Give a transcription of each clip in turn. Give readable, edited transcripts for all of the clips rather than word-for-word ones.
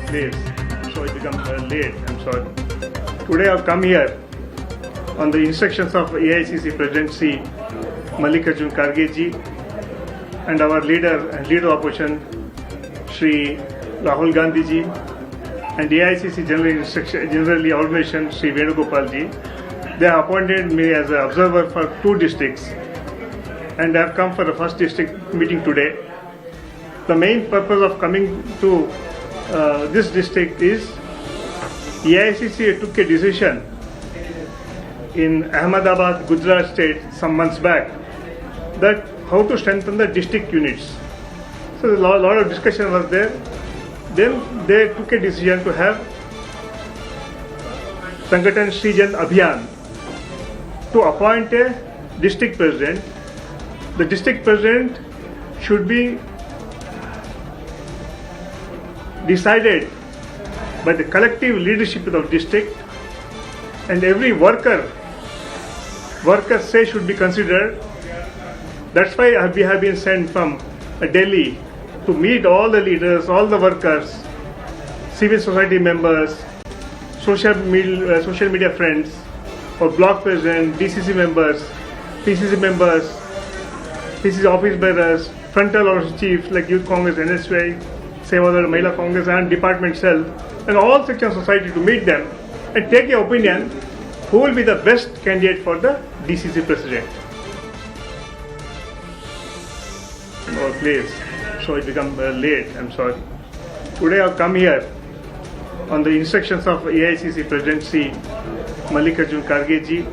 Place, so it become late. I'm sorry. Today I've come here on the instructions of AICC President Sri Mallikarjun Kharge ji and our leader of opposition Sri Rahul Gandhi ji and AICC General Organization Sri Venugopal ji. They have appointed me as an observer for 2 districts, and I have come for the first district meeting today. The main purpose of coming to this district is AICC took a decision in Ahmedabad, Gujarat state some months back that how to strengthen the district units. So a lot of discussion was there. Then they took a decision to have Sangathan Srijan Abhiyan to appoint a district president. The district president should be decided by the collective leadership of the district, and every worker say should be considered. That's why we have been sent from Delhi to meet all the leaders, all the workers, civil society members, social media friends, or block president, DCC members, PCC members, PCC office bearers, frontal office chiefs like Youth Congress, NSY, Sevadar, Mahila Congress and department cell, and all sections of society to meet them and take an opinion who will be the best candidate for the DCC president. Oh, please. So it become late. I'm sorry. Today I've come here on the instructions of AICC President Sri Mallikarjun Kharge ji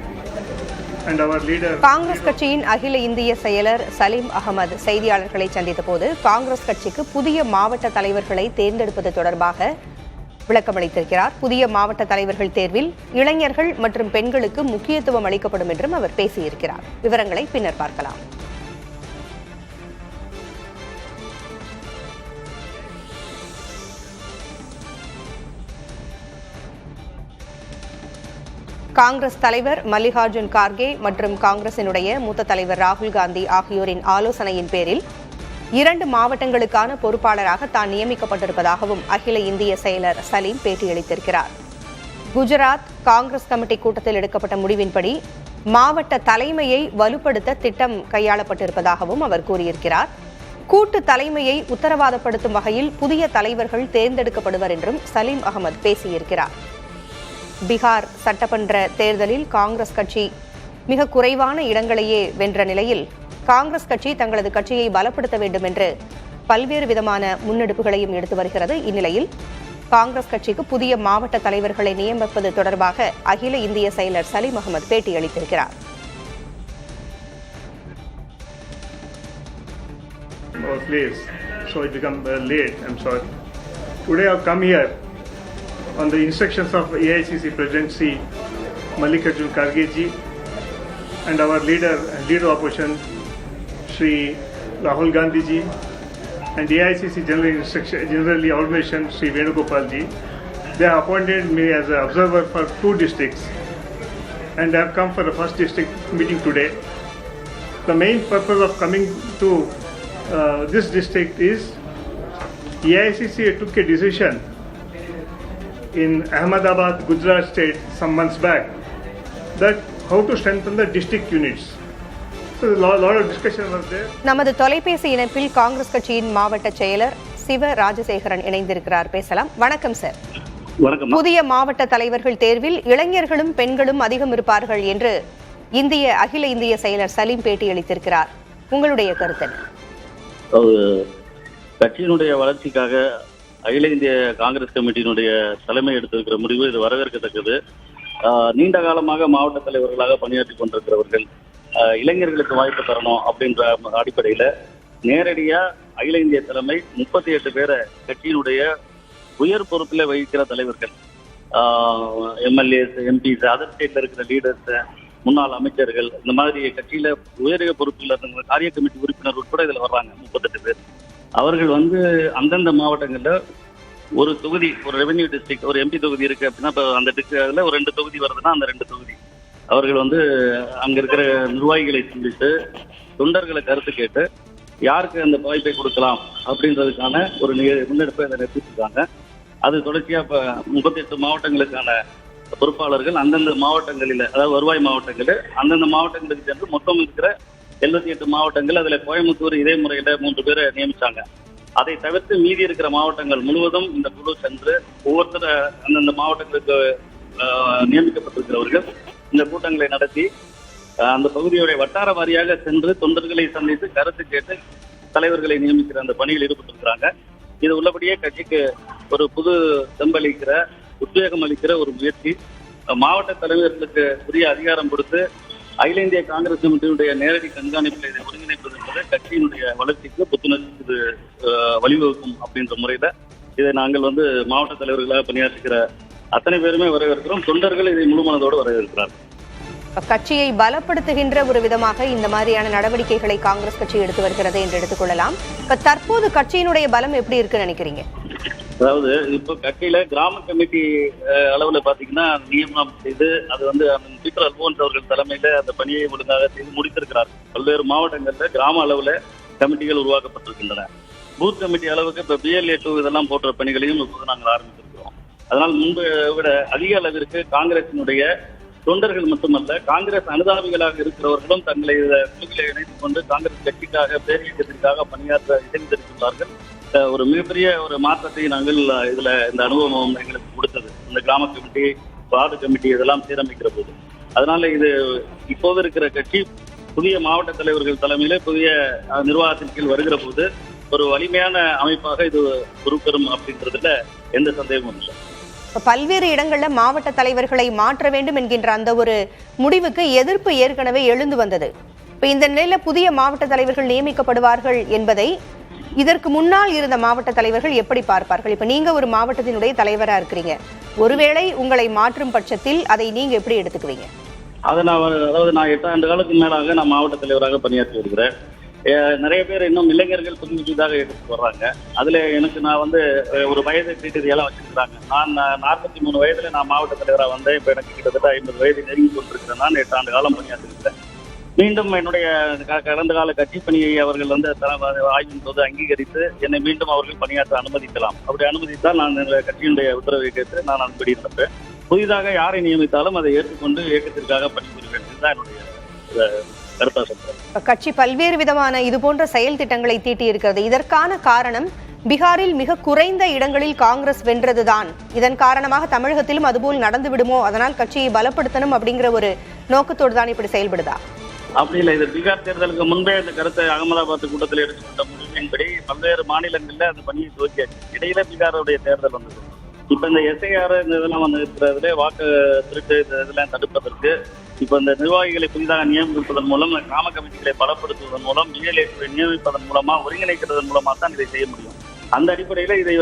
and our leader. Congress கட்சியின் அகில இந்திய செயலர் சலீம் அகமது செய்தியாளர்களை சந்தித்த போது காங்கிரஸ் கட்சிக்கு புதிய மாவட்ட தலைவர்களை தேர்ந்தெடுப்பது தொடர்பாக விளக்கமளித்திருக்கிறார். புதிய மாவட்ட தலைவர்கள் தேர்வில் இளைஞர்கள் மற்றும் பெண்களுக்கு முக்கியத்துவம் அளிக்கப்படும் என்றும் அவர் பேசியிருக்கிறார். விவரங்களை பின்னர் பார்க்கலாம். காங்கிரஸ் தலைவர் மல்லிகார்ஜுன் கார்கே மற்றும் காங்கிரசினுடைய மூத்த தலைவர் ராகுல் காந்தி ஆகியோரின் ஆலோசனையின் பேரில் 2 மாவட்டங்களுக்கான பொறுப்பாளராக தான் நியமிக்கப்பட்டிருப்பதாகவும் அகில இந்திய செயலர் சலீம் பேட்டியளித்திருக்கிறார். குஜராத் காங்கிரஸ் கமிட்டி கூட்டத்தில் எடுக்கப்பட்ட முடிவின்படி மாவட்ட தலைமையை வலுப்படுத்த திட்டம் கையாளப்பட்டிருப்பதாகவும் அவர் கூறியிருக்கிறார். கூட்டு தலைமையை உத்தரவாதப்படுத்தும் வகையில் புதிய தலைவர்கள் தேர்ந்தெடுக்கப்படுவர் என்றும் சலீம் அகமது பேசியிருக்கிறார். பீகார் சட்டமன்ற தேர்தலில் காங்கிரஸ் கட்சி மிக குறைவான இடங்களையே வென்ற நிலையில் காங்கிரஸ் கட்சி தங்களது கட்சியை பலப்படுத்த வேண்டும் என்று பல்வேறு விதமான முன்னெடுப்புகளையும் எடுத்து வருகிறது. இந்நிலையில் காங்கிரஸ் கட்சிக்கு புதிய மாவட்ட தலைவர்களை நியமிப்பது தொடர்பாக அகில இந்திய செயலர் Salim Ahmed பேட்டியளித்திருக்கிறார். Oh, please. So it become late. I'm sorry. Today I've come here on the instructions of AICC President Sri Mallikarjun Kharge ji and our leader of opposition Sri Rahul Gandhi ji and AICC General Organization Sri Venugopal ji. They have appointed me as an observer for 2 districts, and I have come for the first district meeting today. The main purpose of coming to this district is AICC took a decision in Ahmedabad, Gujarat state some months back that how to strengthen the district units. So a lot of discussion was there. நமது தொலைபேசி இணைப்பில் காங்கிரஸ் கட்சியின் மாவட்ட செயலர் சிவ ராஜசேகரன் இணைந்திருக்கிறார். பேசலாம். வணக்கம் sir. வணக்கம். புதிய மாவட்ட தலைவர்கள் தேர்வில் இளைஞர்களும் பெண்களும் அதிகம் இருப்பார்கள் என்று அகில இந்திய செயலர் சலீம் பேட்டியளித்திருக்கிறார். உங்களுடைய கருத்து என்ன? கட்சியினுடைய வளர்ச்சிக்காக அகில இந்திய காங்கிரஸ் கமிட்டியினுடைய தலைமை எடுத்திருக்கிற முடிவு இது வரவேற்கத்தக்கது. நீண்ட காலமாக மாவட்ட தலைவர்களாக பணியாற்றி கொண்டிருக்கிறவர்கள் இளைஞர்களுக்கு வாய்ப்பு தரணும் அப்படின்ற அடிப்படையில் நேரடியா அகில இந்திய தலைமை 38 பேரை கட்சியினுடைய உயர் பொறுப்பில் வகிக்கிற தலைவர்கள், எம்எல்ஏஸ், எம்பிஸ், அதர் ஸ்டேட்ல இருக்கிற லீடர்ஸ், முன்னாள் அமைச்சர்கள், இந்த மாதிரி கட்சியில உயரிய பொறுப்பில் இருந்த காரிய கமிட்டி உறுப்பினர் உட்பட இதுல வர்றாங்க 38 பேர். அவர்கள் அந்தந்த மாவட்டங்கள்ல ஒரு தொகுதி, ஒரு ரெவென்யூ டிஸ்ட்ரிக்ட், ஒரு எம்பி தொகுதி இருக்கு அப்படின்னா இப்போ அந்த டிஸ்ட்ரிக்ட்ல ஒரு 2 தொகுதி வருதுன்னா அந்த 2 தொகுதி அவர்கள் அங்க இருக்கிற நிர்வாகிகளை சந்தித்து தொண்டர்களை கருத்து கேட்டு யாருக்கு அந்த வாய்ப்பை கொடுக்கலாம் அப்படின்றதுக்கான ஒரு முன்னெடுப்பை அதை நிறுத்திருக்காங்க. அது தொடர்ச்சியா இப்ப 38 மாவட்டங்களுக்கான பொறுப்பாளர்கள் அந்தந்த மாவட்டங்களில், அதாவது வருவாய் மாவட்டங்களில் அந்தந்த மாவட்டங்களுக்கு சென்று மொத்தம் இருக்கிற 78 மாவட்டங்கள், அதுல கோயம்புத்தூர் இதே முறையில 3 பேரை நியமிச்சாங்க. அதை தவிர்த்து மீதி இருக்கிற மாவட்டங்கள் முழுவதும் இந்த குழு சென்று ஒவ்வொருத்தர அந்தந்த மாவட்டங்களுக்கு நியமிக்கப்பட்டிருக்கிறவர்கள் இந்த கூட்டங்களை நடத்தி அந்த பகுதியுடைய வட்டார வாரியாக சென்று தொண்டர்களை சந்தித்து கருத்து கேட்டு தலைவர்களை நியமிக்கிற அந்த பணியில் ஈடுபட்டிருக்கிறாங்க. இது உள்ளபடியே கட்சிக்கு ஒரு புது தெம்பளிக்கிற, உத்வேகம் அளிக்கிற ஒரு முயற்சி. மாவட்ட தலைவர்களுக்கு உரிய அதிகாரம் கொடுத்து அகில இந்திய காங்கிரஸ் கமிட்டியினுடைய நேரடி கண்காணிப்பில் இதை ஒருங்கிணைப்பது என்பது கட்சியினுடைய வளர்ச்சிக்கு புத்துணர்ச்சிக்கு வழிவகுக்கும் அப்படின்ற முறையில இதை நாங்கள் மாவட்ட தலைவர்களாக பணியாற்றுகிற அத்தனை பேருமே வரவேற்கிறோம். தொண்டர்கள் இதை முழு மனதோடு வரவேற்கிறார்கள். கட்சியை பலப்படுத்துகின்ற ஒரு விதமாக இந்த மாதிரியான நடவடிக்கைகளை காங்கிரஸ் கட்சி எடுத்து வருகிறது என்று எடுத்துக்கொள்ளலாம். இப்ப தற்போது கட்சியினுடைய பலம் எப்படி இருக்குன்னு நினைக்கிறீங்க? அதாவது இப்ப கட்சியில கிராம கமிட்டி அளவுல பாத்தீங்கன்னா நியமனம் செய்து அது பீட்டர் அல்போன்ஸ் அவர்கள் தலைமையில அந்த பணியை ஒழுங்காக செய்து முடித்திருக்கிறார். பல்வேறு மாவட்டங்கள்ல கிராம அளவுல கமிட்டிகள் உருவாக்கப்பட்டிருக்கின்றன. பூத் கமிட்டி அளவுக்கு இப்ப BLA 2 இதெல்லாம் போன்ற பணிகளையும் இப்போது நாங்கள் ஆரம்பித்திருக்கிறோம். அதனால் முன்பு விட அதிக அளவிற்கு காங்கிரசினுடைய தொண்டர்கள் மட்டுமல்ல, காங்கிரஸ் அனுதாபிகளாக இருக்கிறவர்களும் தங்களை குழுக்களை இணைத்துக் கொண்டு காங்கிரஸ் கட்சிக்காக, பேரியக்கத்திற்காக பணியாற்ற இணைந்திருக்கிறார்கள். ஒரு மிகப்பெரிய ஒரு மாற்றத்தை நாங்கள் இதுல இந்த அனுபவம் எங்களுக்கு கொடுத்தது. இந்த கிராம கமிட்டி, வார்டு கமிட்டி இதெல்லாம் சீரமைக்கிற போது. அதனால இது இப்போது இருக்கிற கட்சி புதிய மாவட்ட தலைவர்கள் தலைமையில புதிய நிர்வாகத்தின் கீழ் வருகிற போது ஒரு வலிமையான அமைப்பாக இது உருப்பெறும் அப்படின்றதுல எந்த சந்தேகமும் இல்லை. பல்வேறு இடங்கள்ல மாவட்ட தலைவர்களை மாற்ற வேண்டும் என்கின்ற அந்த ஒரு முடிவுக்கு எதிர்ப்பு ஏற்கனவே எழுந்து வந்தது. இப்ப இந்த நிலையில புதிய மாவட்ட தலைவர்கள் நியமிக்கப்படுவார்கள் என்பதை இதற்கு முன்னால் இருந்த மாவட்ட தலைவர்கள் எப்படி பார்ப்பார்கள்? இப்ப நீங்க ஒரு மாவட்டத்தினுடைய தலைவரா இருக்கிறீங்க, ஒருவேளை உங்களை மாற்றும் பட்சத்தில் அதை நீங்க எப்படி எடுத்துக்குவீங்க? அதை நான் 8 ஆண்டு காலத்துக்கு மேலாக நான் மாவட்ட தலைவராக பணியாற்றி வருகிறேன். நிறைய பேர் இன்னும் இளைஞர்கள் புதுதாக எடுத்துட்டு வர்றாங்க. அதுல எனக்கு நான் ஒரு வயதை ரீதியெல்லாம் வச்சிருக்கிறாங்க. நான் 43 வயதுல நான் மாவட்ட தலைவராக வந்தேன். இப்ப எனக்கு கிட்டத்தட்ட 50 வயது நெருங்கி கொண்டிருக்கிறேன். நான் 8 ஆண்டு காலம் பணியாற்றிருக்கிறேன். மீண்டும் என்னுடைய கடந்த கால கட்சி பணியை அவர்கள் ஆய்வின் போது அங்கீகரித்து என்னை மீண்டும் அவர்கள் பணியாற்ற அனுமதிக்கலாம். அப்படி அனுமதித்தால் நான் கட்சியினுடைய உத்தரவை கேட்டு நான் அதன்படி நடப்பேன். புதிதாக யாரை நியமித்தாலும் அதை ஏற்றுக்கொண்டு இயக்கத்திற்காக பணிபுரிவேன். இதுதான் என்னுடைய கருத்தா சொல்றேன். கட்சி பல்வேறு விதமான இது போன்ற செயல் திட்டங்களை தீட்டி இருக்கிறது. இதற்கான காரணம் பீகாரில் மிக குறைந்த இடங்களில் காங்கிரஸ் வென்றதுதான். இதன் காரணமாக தமிழகத்திலும் அதுபோல் நடந்து விடுமோ, அதனால் கட்சியை பலப்படுத்தணும் அப்படிங்கிற ஒரு நோக்கத்தோடு தான் இப்படி செயல்படுதா? அப்படி இல்லை. இது பீகார் தேர்தலுக்கு முன்பே இந்த கருத்தை அகமதாபாத் கூட்டத்தில் எடுத்துக்கொண்ட முடிவின்படி பல்வேறு மாநிலங்களில் அந்த பணியை துவக்கியாச்சு. இடையில பீகாருடைய தேர்தல் வந்தது. இப்ப இந்த SIR இதெல்லாம் இருக்கிறதுல வாக்கு திருட்டு இதெல்லாம் தடுப்பதற்கு இப்ப இந்த நிர்வாகிகளை புதிதாக நியமிப்பதன் மூலம், கிராம கமிட்டிகளை பலப்படுத்துவதன் மூலம், BLA நியமிப்பதன் மூலமா, ஒருங்கிணைக்கிறதன் மூலமா தான் இதை செய்ய முடியும். அந்த அடிப்படையில இதை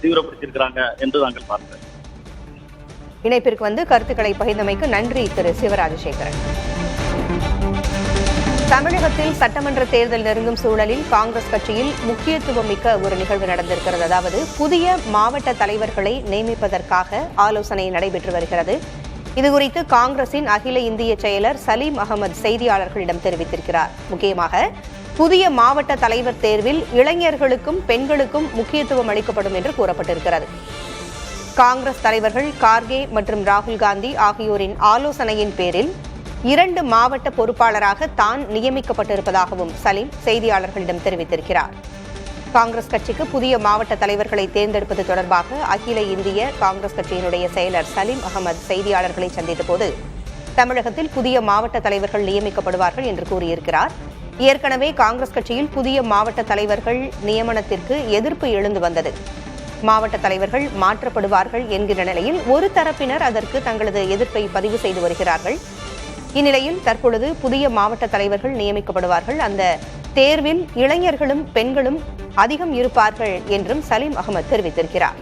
தீவிரப்படுத்தியிருக்கிறாங்க என்று நாங்கள் பார்த்தோம். இணைப்பிற்கு கருத்துக்களை பகிர்ந்தமைக்கு நன்றி திரு சிவராஜசேகரன். தமிழகத்தில் சட்டமன்ற தேர்தல் நெருங்கும் சூழலில் காங்கிரஸ் கட்சியில் முக்கியத்துவம் மிக்க ஒரு நிகழ்வு நடந்திருக்கிறது. அதாவது புதிய மாவட்ட தலைவர்களை நியமிப்பதற்காக ஆலோசனை நடைபெற்று வருகிறது. இதுகுறித்து காங்கிரசின் அகில இந்திய செயலர் சலீம் அகமது செய்தியாளர்களிடம் தெரிவித்திருக்கிறார். முக்கியமாக புதிய மாவட்ட தலைவர் தேர்வில் இளைஞர்களுக்கும் பெண்களுக்கும் முக்கியத்துவம் அளிக்கப்படும் என்று கூறப்பட்டிருக்கிறது. காங்கிரஸ் தலைவர்கள் கார்கே மற்றும் ராகுல் காந்தி ஆகியோரின் ஆலோசனையின் பேரில் 2 மாவட்ட பொறுப்பாளராக தான் நியமிக்கப்பட்டிருப்பதாகவும் சலீம் செய்தியாளர்களிடம் தெரிவித்திருக்கிறார். காங்கிரஸ் கட்சிக்கு புதிய மாவட்ட தலைவர்களை தேர்ந்தெடுப்பது தொடர்பாக அகில இந்திய காங்கிரஸ் கட்சியினுடைய செயலர் சலீம் அகமது செய்தியாளர்களை சந்தித்த போது தமிழகத்தில் புதிய மாவட்ட தலைவர்கள் நியமிக்கப்படுவார்கள் என்று கூறியிருக்கிறார். ஏற்கனவே காங்கிரஸ் கட்சியில் புதிய மாவட்ட தலைவர்கள் நியமனத்திற்கு எதிர்ப்பு எழுந்து வந்தது. மாவட்ட தலைவர்கள் மாற்றப்படுவார்கள் என்கிற நிலையில் ஒரு தரப்பினர் அதற்கு தங்களது எதிர்ப்பை பதிவு செய்து வருகிறார்கள். இந்நிலையில் தற்பொழுது புதிய மாவட்ட தலைவர்கள் நியமிக்கப்படுவார்கள். அந்த தேர்வில் இளைஞர்களும் பெண்களும் அதிகம் இருப்பார்கள் என்றும் சலீம் அகமது தெரிவித்திருக்கிறார்.